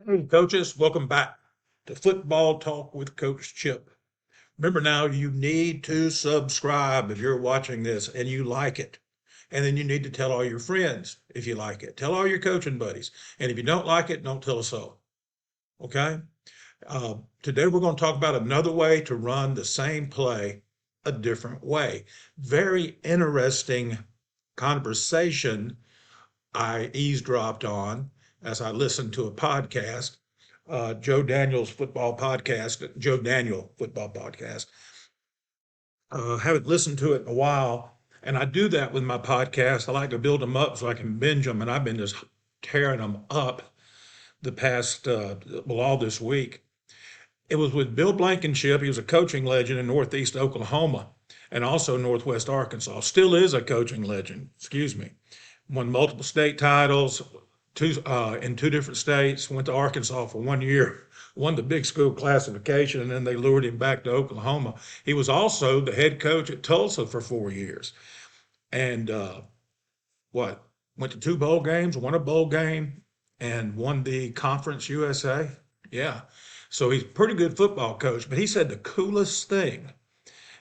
Hey, coaches, welcome back to Football Talk with Coach Chip. Remember now, you need to subscribe if you're watching this and you like it. And then you need to tell all your friends if you like it. Tell all your coaching buddies. And if you don't like it, don't tell a soul. Okay? Today, we're going to talk about another way to run the same play a different way. Very interesting conversation I eavesdropped on as I listened to a podcast, Joe Daniel football podcast. Haven't listened to it in a while, and I do that with my podcast. I like to build them up so I can binge them, and I've been just tearing them up the past, all this week. It was with Bill Blankenship. He was a coaching legend in Northeast Oklahoma and also Northwest Arkansas. Still is a coaching legend, excuse me. Won multiple state titles, in two different states, went to Arkansas for 1 year, won the big school classification, and then they lured him back to Oklahoma. He was also the head coach at Tulsa for 4 years. And what? Went to two bowl games, won a bowl game, and won the Conference USA. Yeah. So he's a pretty good football coach. But he said the coolest thing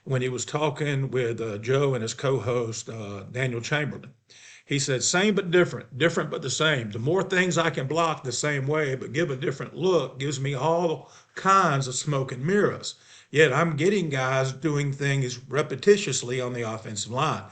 when he was talking with Joe and his co-host Daniel Chamberlain. He said, same but different, different but the same. The more things I can block the same way but give a different look gives me all kinds of smoke and mirrors. Yet I'm getting guys doing things repetitiously on the offensive line.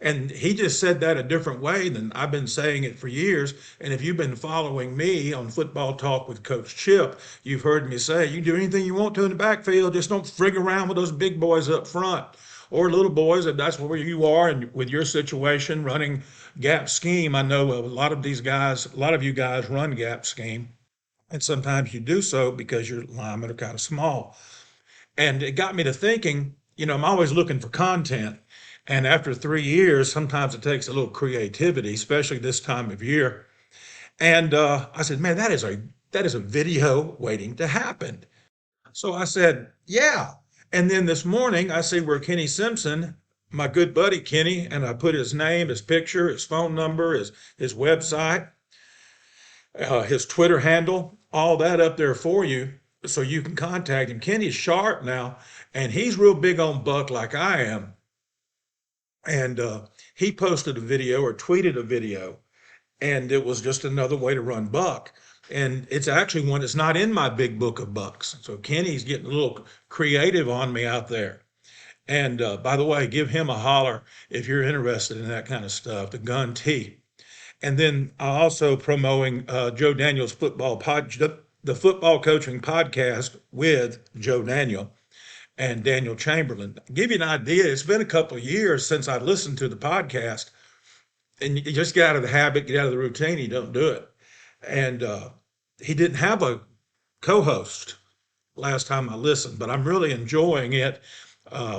And he just said that a different way than I've been saying it for years. And if you've been following me on Football Talk with Coach Chip, you've heard me say, you can do anything you want to in the backfield, just don't frig around with those big boys up front or little boys, if that's where you are. And with your situation running gap scheme, I know a lot of these guys, a lot of you guys run gap scheme. And sometimes you do so because your linemen are kind of small. And it got me to thinking, I'm always looking for content. And after 3 years, sometimes it takes a little creativity, especially this time of year. And I said, man, that is a video waiting to happen. So I said, yeah. And then this morning, I see where Kenny Simpson, my good buddy Kenny, and I put his name, his picture, his phone number, his website, his Twitter handle, all that up there for you so you can contact him. Kenny's sharp now, and he's real big on Buck like I am. And he posted a video or tweeted a video, and it was just another way to run Buck. And it's actually one that's not in my big book of bucks. So Kenny's getting a little creative on me out there. And by the way, give him a holler if you're interested in that kind of stuff, the gun T. And then also promoting Joe Daniel's the football coaching podcast with Joe Daniel and Daniel Chamberlain. To give you an idea, it's been a couple of years since I listened to the podcast, and you just get out of the habit, get out of the routine, you don't do it. And he didn't have a co-host last time I listened, but I'm really enjoying it.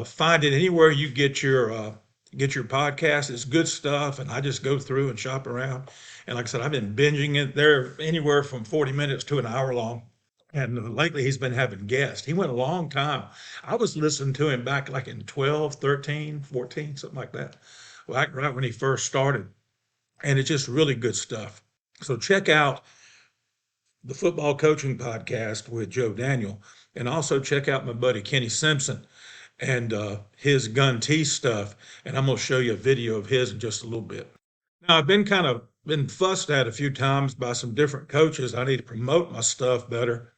Find it anywhere you get your podcast. It's good stuff, and I just go through and shop around. And like I said, I've been binging it. They're anywhere from 40 minutes to an hour long. And lately he's been having guests. He went a long time. I was listening to him back like in 12, 13, 14, something like that, right when he first started. And it's just really good stuff. So check out the football coaching podcast with Joe Daniel, and also check out my buddy Kenny Simpson and his gun T stuff. And I'm going to show you a video of his in just a little bit. Now, I've been fussed at a few times by some different coaches. I need to promote my stuff better.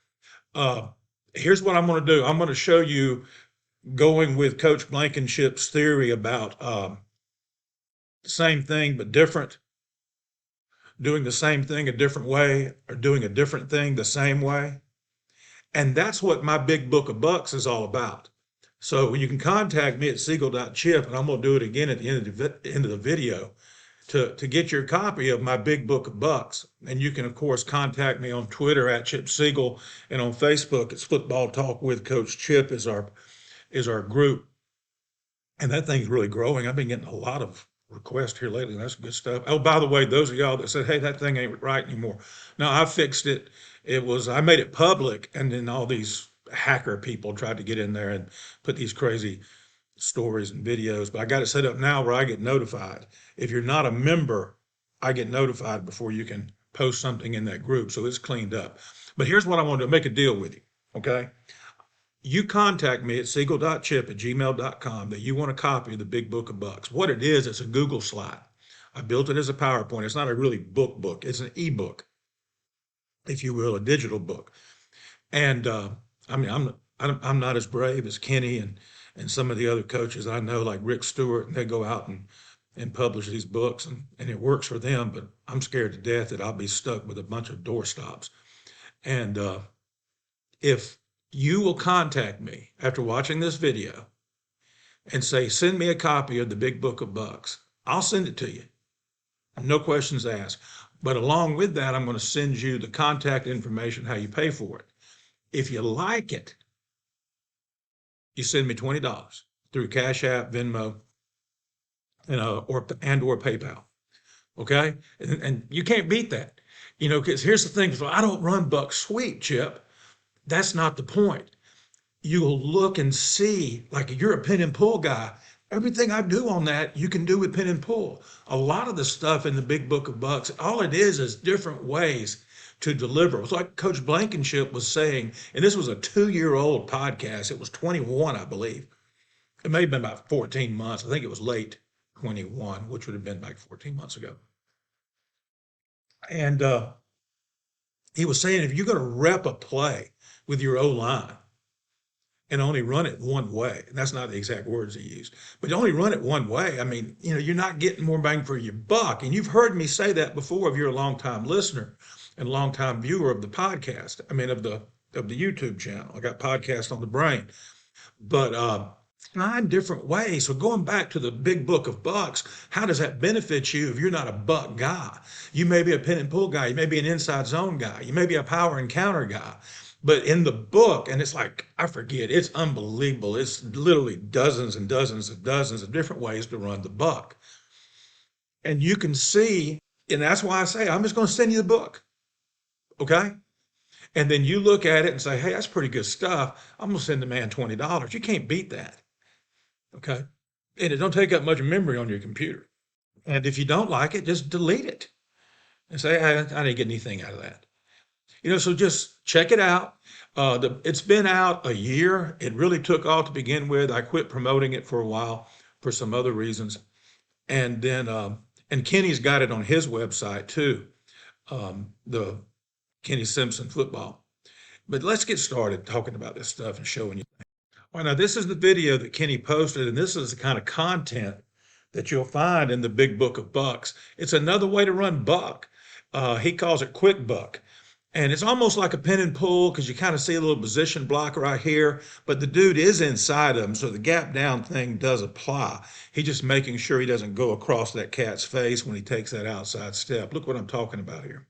Uh, Here's what I'm going to do. I'm going to show you going with Coach Blankenship's theory about same thing but different, doing the same thing a different way, or doing a different thing the same way. And that's what my big book of bucks is all about. So you can contact me at siegel.chip, and I'm going to do it again at the end of the video to get your copy of my big book of bucks. And you can, of course, contact me on Twitter at Chip Siegel, and on Facebook, it's Football Talk with Coach Chip is our group. And that thing's really growing. I've been getting a lot of requests here lately. That's good stuff. Oh, by the way, those of y'all that said, hey, that thing ain't right anymore. No, I fixed it. I made it public, and then all these hacker people tried to get in there and put these crazy stories and videos. But I got it set up now where I get notified. If you're not a member, I get notified before you can post something in that group, so it's cleaned up. But here's what I want to make a deal with you, okay? You contact me at siegel.chip@gmail.com that you want a copy of the Big Book of Bucks. What it is, it's a Google slide. I built it as a PowerPoint. It's not a really book. It's an ebook, if you will, a digital book. And I mean, I'm not as brave as Kenny and some of the other coaches I know, like Rick Stewart, and they go out and publish these books, and it works for them. But I'm scared to death that I'll be stuck with a bunch of doorstops. And if you will contact me after watching this video and say, send me a copy of the Big Book of Bucks, I'll send it to you. No questions asked. But along with that, I'm going to send you the contact information, how you pay for it. If you like it, you send me $20 through Cash App, Venmo, or PayPal. Okay? And you can't beat that. Because here's the thing. So I don't run Buck Sweep, Chip. That's not the point. You'll look and see, like you're a pin and pull guy. Everything I do on that, you can do with pin and pull. A lot of the stuff in the Big Book of Bucks, all it is different ways to deliver. It was like Coach Blankenship was saying, and this was a 2-year-old podcast. It was 21, I believe. It may have been about 14 months. I think it was late 21, which would have been like 14 months ago. And he was saying, if you're going to rep a play with your O-line and only run it one way, and that's not the exact words he used, but only run it one way, I mean, you're not getting more bang for your buck. And you've heard me say that before if you're a longtime listener and longtime viewer of the podcast. I mean, of the YouTube channel. I got podcasts on the brain. But 9 different ways. So going back to the Big Book of Bucks, how does that benefit you if you're not a buck guy? You may be a pin and pull guy. You may be an inside zone guy. You may be a power and counter guy. But in the book, and it's like, I forget, it's unbelievable. It's literally dozens and dozens and dozens of different ways to run the buck. And you can see, and that's why I say, I'm just going to send you the book. Okay? And then you look at it and say, hey, that's pretty good stuff. I'm going to send the man $20. You can't beat that. Okay? And it don't take up much memory on your computer. And if you don't like it, just delete it and say, I didn't get anything out of that. So just check it out. It's been out a year. It really took off to begin with. I quit promoting it for a while for some other reasons. And then, and Kenny's got it on his website too, the Kenny Simpson football. But let's get started talking about this stuff and showing you. Well, now this is the video that Kenny posted, and this is the kind of content that you'll find in the Big Book of Bucks. It's another way to run buck. He calls it quick buck. And it's almost like a pin and pull because you kind of see a little position block right here, but the dude is inside of him, so the gap down thing does apply. He's just making sure he doesn't go across that cat's face when he takes that outside step. Look what I'm talking about here.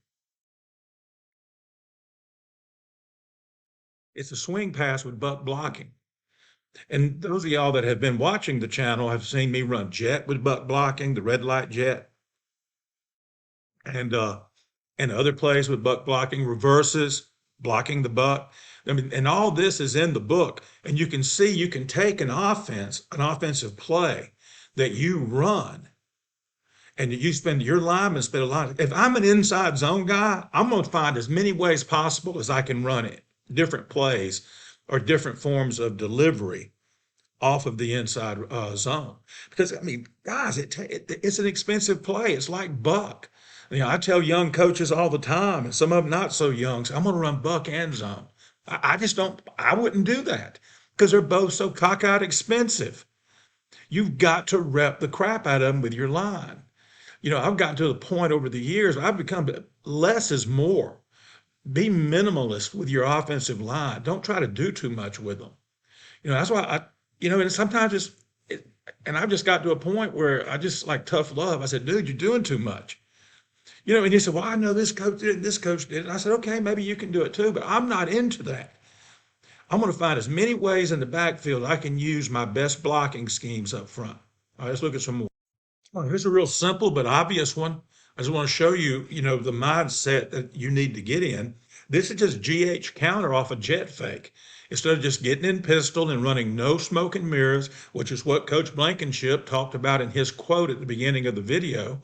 It's a swing pass with buck blocking. And those of y'all that have been watching the channel have seen me run jet with buck blocking, the red light jet. And other plays with buck blocking, reverses, blocking the buck. I mean, and all this is in the book. And you can see you can take an offensive play that you run, and your linemen spend a lot. If I'm an inside zone guy, I'm going to find as many ways possible as I can run it, different plays or different forms of delivery off of the inside zone. Because, I mean, guys, it's an expensive play. It's like buck. I tell young coaches all the time, and some of them not so young, so I'm going to run buck and zone. I wouldn't do that because they're both so cockeyed expensive. You've got to rep the crap out of them with your line. I've gotten to the point over the years, I've become less is more. Be minimalist with your offensive line. Don't try to do too much with them. That's why and sometimes and I've just got to a point where I just like tough love. I said, dude, you're doing too much. And he said, well, I know this coach did it, this coach did it. And I said, okay, maybe you can do it too, but I'm not into that. I'm going to find as many ways in the backfield I can use my best blocking schemes up front. All right, let's look at some more. Well, here's a real simple but obvious one. I just want to show you, the mindset that you need to get in. This is just GH counter off a jet fake. Instead of just getting in pistol and running no smoke and mirrors, which is what Coach Blankenship talked about in his quote at the beginning of the video,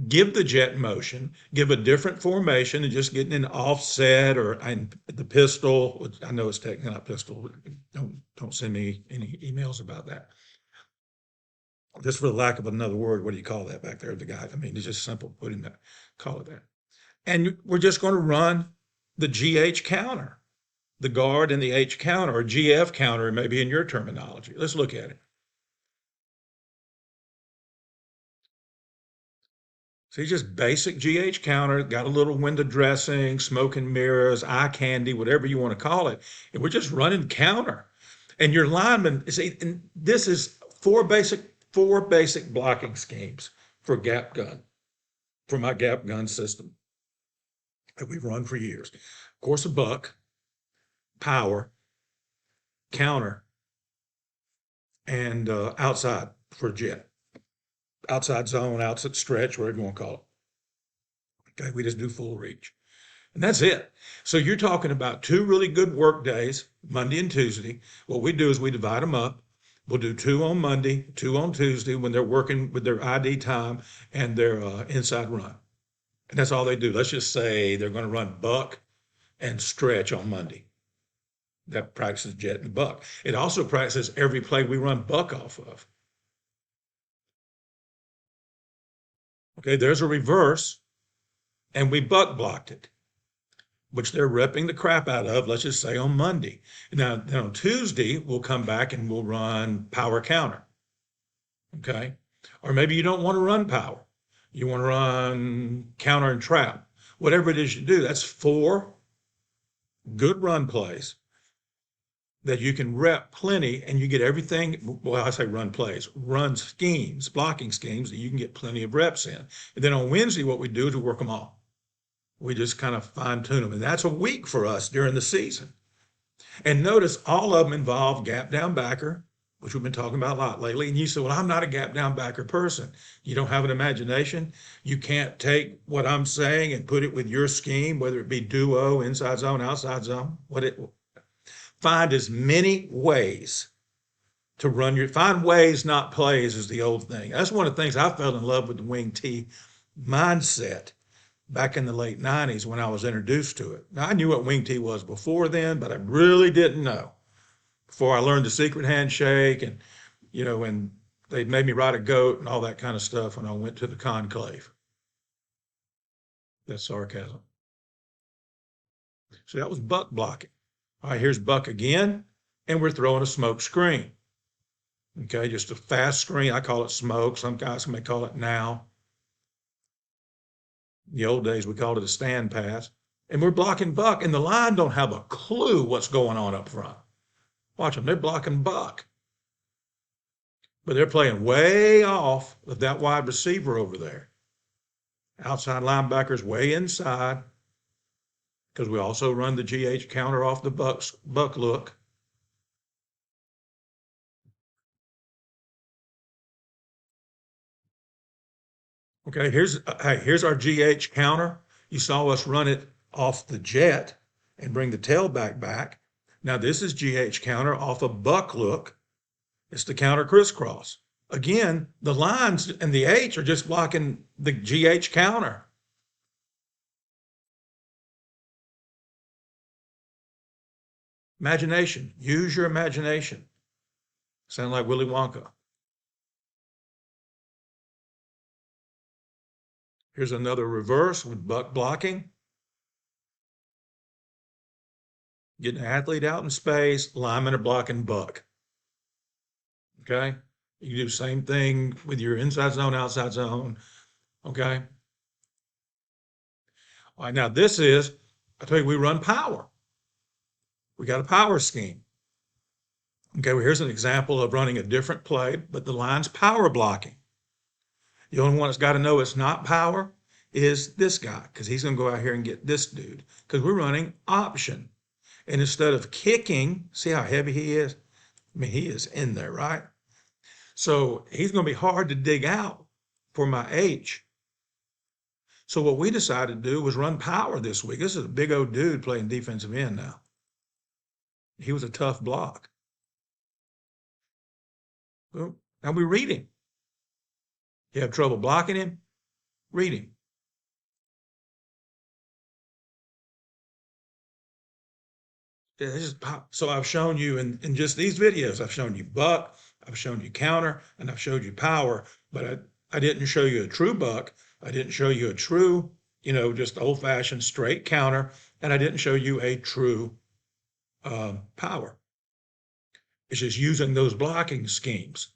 give the jet motion, give a different formation than just getting an offset or the pistol. Which I know it's technically not pistol. Don't send me any emails about that. Just for the lack of another word, what do you call that back there? The guy. I mean, it's just simple putting that, call it that. And we're just going to run the GH counter, the guard and the H counter, or GF counter, maybe in your terminology. Let's look at it. See, just basic GH counter, got a little window dressing, smoke and mirrors, eye candy, whatever you want to call it. And we're just running counter. And your lineman, see, and this is four basic blocking schemes for gap gun, for my gap gun system that we've run for years. Of course, a buck, power, counter, and outside for jet. Outside zone, outside stretch, whatever you want to call it. Okay, we just do full reach. And that's it. So you're talking about 2 really good work days, Monday and Tuesday. What we do is we divide them up. We'll do 2 on Monday, 2 on Tuesday when they're working with their ID time and their inside run. And that's all they do. Let's just say they're going to run buck and stretch on Monday. That practices jet and buck. It also practices every play we run buck off of. Okay, there's a reverse, and we buck blocked it, which they're repping the crap out of, let's just say on Monday. Now, then on Tuesday, we'll come back and we'll run power counter. Okay, or maybe you don't want to run power. You want to run counter and trap. Whatever it is you do, that's 4 good run plays that you can rep plenty, and you get everything. Well, I say run plays, run schemes, blocking schemes that you can get plenty of reps in. And then on Wednesday, what we do is we work them all. We just kind of fine tune them. And that's a week for us during the season. And notice all of them involve gap down backer, which we've been talking about a lot lately. And you say, well, I'm not a gap down backer person. You don't have an imagination. You can't take what I'm saying and put it with your scheme, whether it be duo, inside zone, outside zone. Find as many ways to find ways, not plays, is the old thing. That's one of the things I fell in love with the wing T mindset back in the late 90s when I was introduced to it. Now, I knew what wing T was before then, but I really didn't know before I learned the secret handshake and, when they made me ride a goat and all that kind of stuff when I went to the conclave. That's sarcasm. So that was buck blocking. All right, here's buck again, and we're throwing a smoke screen. Okay, just a fast screen. I call it smoke. Some guys may call it now. In the old days, we called it a stand pass. And we're blocking buck, and the line don't have a clue what's going on up front. Watch them, they're blocking buck. But they're playing way off of that wide receiver over there. Outside linebackers way inside, because we also run the GH counter off the buck look. Okay, here's our GH counter. You saw us run it off the jet and bring the tailback back. Now this is GH counter off a buck look. It's the counter crisscross. Again, the lines and the H are just blocking the GH counter. Imagination. Use your imagination. Sound like Willy Wonka. Here's another reverse with buck blocking. Getting an athlete out in space, linemen are blocking buck. Okay? You do the same thing with your inside zone, outside zone. Okay? All right, now I tell you, we run power. We got a power scheme. Okay, well, here's an example of running a different play, but the line's power blocking. The only one that's got to know it's not power is this guy, because he's going to go out here and get this dude, because we're running option. And instead of kicking, see how heavy he is? I mean, he is in there, right? So he's going to be hard to dig out for my H. So what we decided to do was run power this week. This is a big old dude playing defensive end now. He was a tough block. Well, now we read him. You have trouble blocking him? reading. So I've shown you in just these videos, I've shown you buck, I've shown you counter, and I've showed you power, but I didn't show you a true buck. I didn't show you a true, just old fashioned straight counter, and I didn't show you a true power. It's just using those blocking schemes.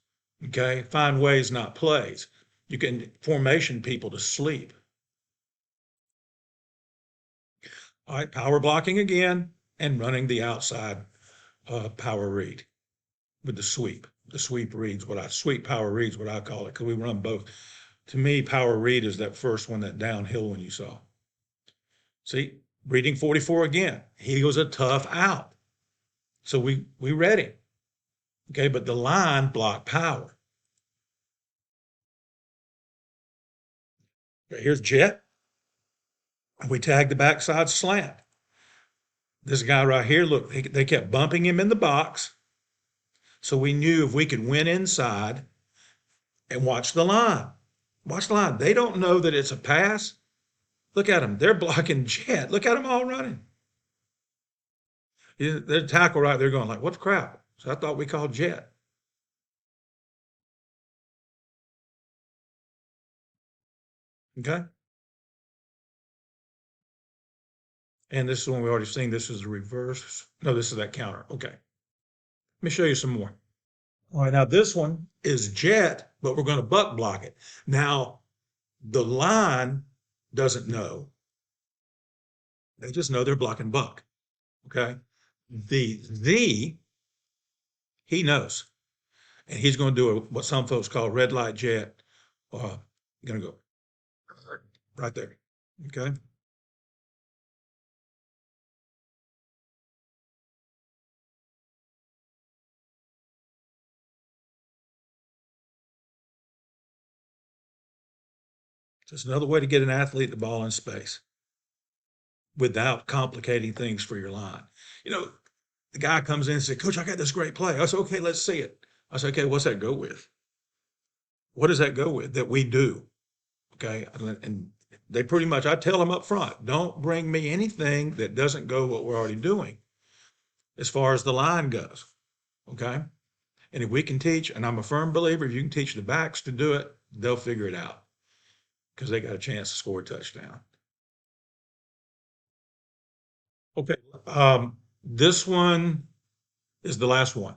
Okay. Find ways, not plays. You can formation people to sleep. All right. Power blocking again and running the outside power read with the sweep. The sweep reads sweep power reads what I call it because we run both. To me, power read is that first one, that downhill one you saw. See, reading 44 again. He was a tough out. So we read him. Okay, but the line blocked power. Here's jet. We tagged the backside slant. This guy right here, look, they kept bumping him in the box. So we knew if we could win inside and watch the line. Watch the line. They don't know that it's a pass. Look at them. They're blocking jet. Look at them all running. Their tackle right there going like, what the crap? So I thought we called jet. Okay. And this is one we already seen. This is the reverse. No, this is that counter. Okay. Let me show you some more. All right. Now this one is jet, but we're going to buck block it. Now the line doesn't know. They just know they're blocking buck. Okay. He knows. And he's going to do what some folks call red light jet. Going to go right there. Okay. Just another way to get an athlete the ball in space without complicating things for your line. You know, the guy comes in and says, Coach, I got this great play. I said, okay, let's see it. I said, okay, what's that go with? What does that go with that we do? Okay. And they pretty much, I tell them up front, don't bring me anything that doesn't go what we're already doing as far as the line goes. Okay. And if we can teach, and I'm a firm believer, if you can teach the backs to do it, they'll figure it out because they got a chance to score a touchdown. Okay. This one is the last one.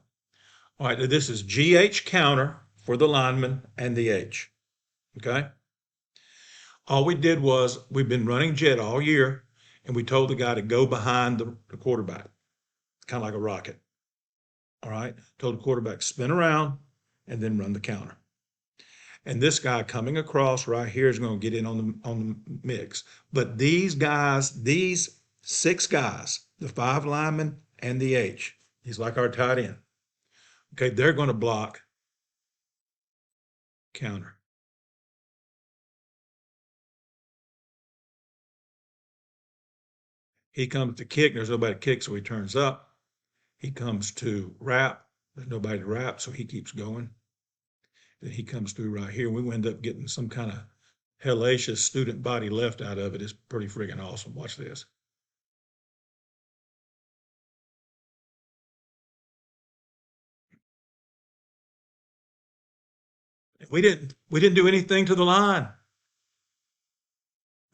All right. This is GH counter for the lineman and the H. Okay. All we did was we've been running jet all year, and we told the guy to go behind the quarterback, kind of like a rocket. All right. Told the quarterback spin around and then run the counter. And this guy coming across right here is going to get in on the mix. But these guys, these 6 guys, the 5 linemen and the H, he's like our tight end. Okay, they're going to block counter. He comes to kick, there's nobody to kick, so he turns up. He comes to wrap, there's nobody to wrap, so he keeps going. Then he comes through right here. We end up getting some kind of hellacious student body left out of it. It's pretty friggin' awesome. Watch this. We didn't do anything to the line.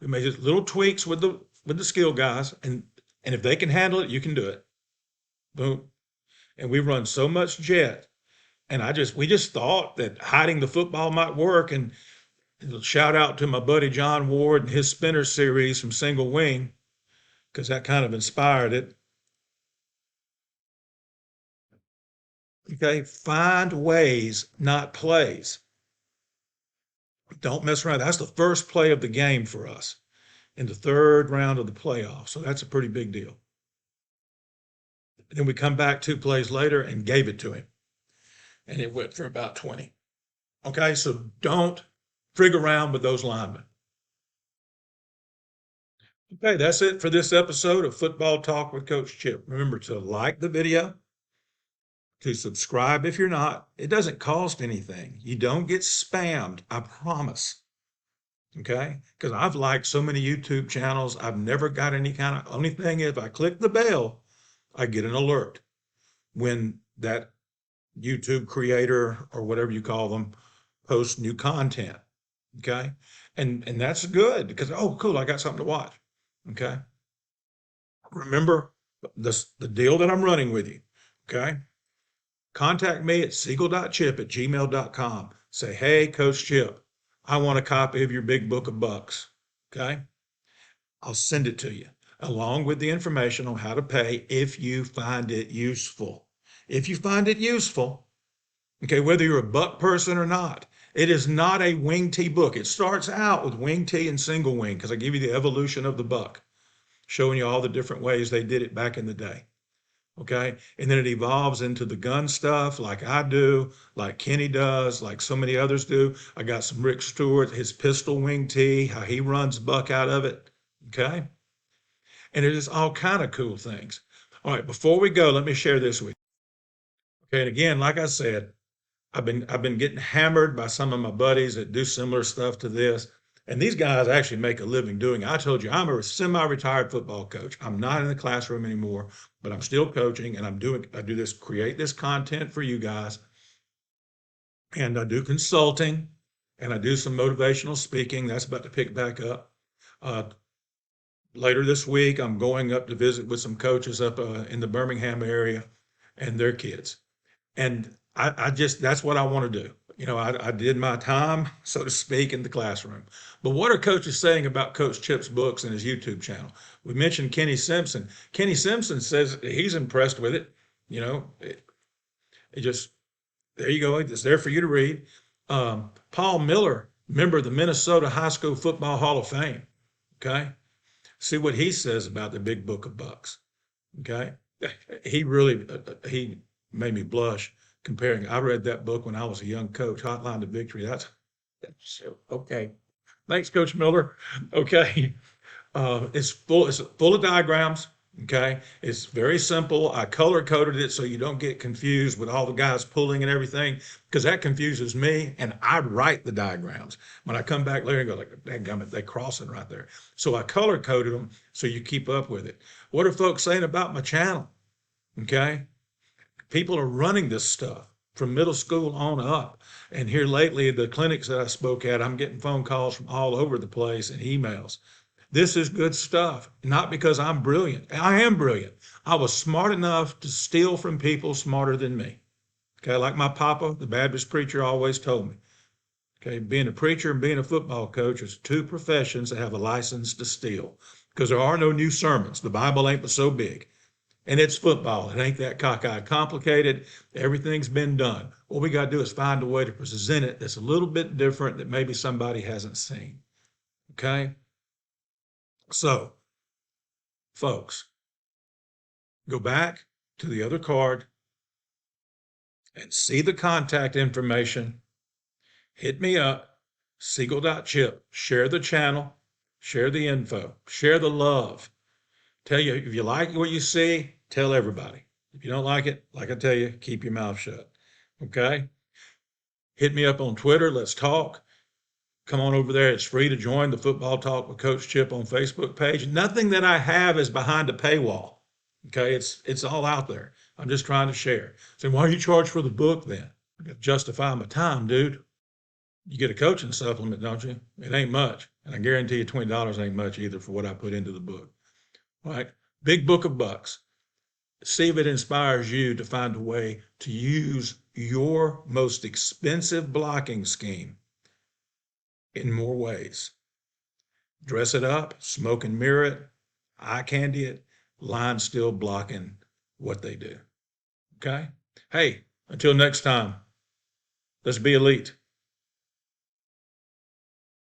We made just little tweaks with the skill guys, and if they can handle it, you can do it. Boom. And we run so much jet, and we just thought that hiding the football might work. And shout out to my buddy John Ward and his spinner series from Single Wing, because that kind of inspired it. Okay, find ways, not plays. Don't mess around. That's the first play of the game for us in the 3rd round of the playoffs. So that's a pretty big deal. Then we come back 2 plays later and gave it to him. And it went for about 20. Okay, so don't frig around with those linemen. Okay, that's it for this episode of Football Talk with Coach Chip. Remember to like the video, to subscribe if you're not. It doesn't cost anything. You don't get spammed, I promise. Okay? Because I've liked so many YouTube channels. I've never got any kind of, only thing is, if I click the bell, I get an alert when that YouTube creator or whatever you call them posts new content. Okay? And that's good because, oh, cool, I got something to watch. Okay? Remember the deal that I'm running with you. Okay? Contact me at siegel.chip@gmail.com. Say, hey, Coach Chip, I want a copy of your big book of bucks. Okay? I'll send it to you along with the information on how to pay if you find it useful. If you find it useful, okay, whether you're a buck person or not, it is not a wing tee book. It starts out with wing tee and single wing because I give you the evolution of the buck, showing you all the different ways they did it back in the day. Okay. And then it evolves into the gun stuff like I do, like Kenny does, like so many others do. I got some Rick Stewart, his pistol wing tee, how he runs buck out of it. Okay. And it is all kind of cool things. All right. Before we go, let me share this with you. Okay. And again, like I said, I've been getting hammered by some of my buddies that do similar stuff to this. And these guys actually make a living doing it. I told you I'm a semi-retired football coach. I'm not in the classroom anymore, but I'm still coaching and I do this, create this content for you guys. And I do consulting and I do some motivational speaking. That's about to pick back up. Uh, Later this week, I'm going up to visit with some coaches up in the Birmingham area and their kids. And I just, that's what I want to do. You know, I did my time, so to speak, in the classroom. But what are coaches saying about Coach Chip's books and his YouTube channel? We mentioned Kenny Simpson. Kenny Simpson says he's impressed with it. You know, it just, there you go. It's there for you to read. Paul Miller, member of the Minnesota High School Football Hall of Fame. Okay. See what he says about the big book of bucks. Okay. He made me blush comparing. I read that book when I was a young coach, Hotline to Victory. That's okay. Thanks, Coach Miller. Okay. It's full of diagrams. Okay. It's very simple. I color coded it so you don't get confused with all the guys pulling and everything, because that confuses me. And I write the diagrams. When I come back later and go, like, dadgummit, they crossing right there. So I color coded them so you keep up with it. What are folks saying about my channel? Okay. People are running this stuff from middle school on up. And here lately, the clinics that I spoke at, I'm getting phone calls from all over the place and emails. This is good stuff, not because I'm brilliant. I am brilliant. I was smart enough to steal from people smarter than me. Okay, like my papa, the Baptist preacher, always told me. Okay, being a preacher and being a football coach is two professions that have a license to steal because there are no new sermons. The Bible ain't but so big. And it's football. It ain't that cockeyed complicated. Everything's been done. What we got to do is find a way to present it that's a little bit different that maybe somebody hasn't seen. Okay? So, folks, go back to the other card and see the contact information. Hit me up, siegel.chip. Share the channel, share the info, share the love. Tell you if you like what you see, tell everybody. If you don't like it, like I tell you, keep your mouth shut. Okay? Hit me up on Twitter. Let's talk. Come on over there. It's free to join the Football Talk with Coach Chip on Facebook page. Nothing that I have is behind a paywall. Okay? It's all out there. I'm just trying to share. So why are you charged for the book then? I got to justify my time, dude. You get a coaching supplement, don't you? It ain't much. And I guarantee you $20 ain't much either for what I put into the book. All right? Big book of bucks. See if it inspires you to find a way to use your most expensive blocking scheme in more ways. Dress it up, smoke and mirror it, eye candy it, line still blocking what they do. Okay? Hey, until next time, let's be elite.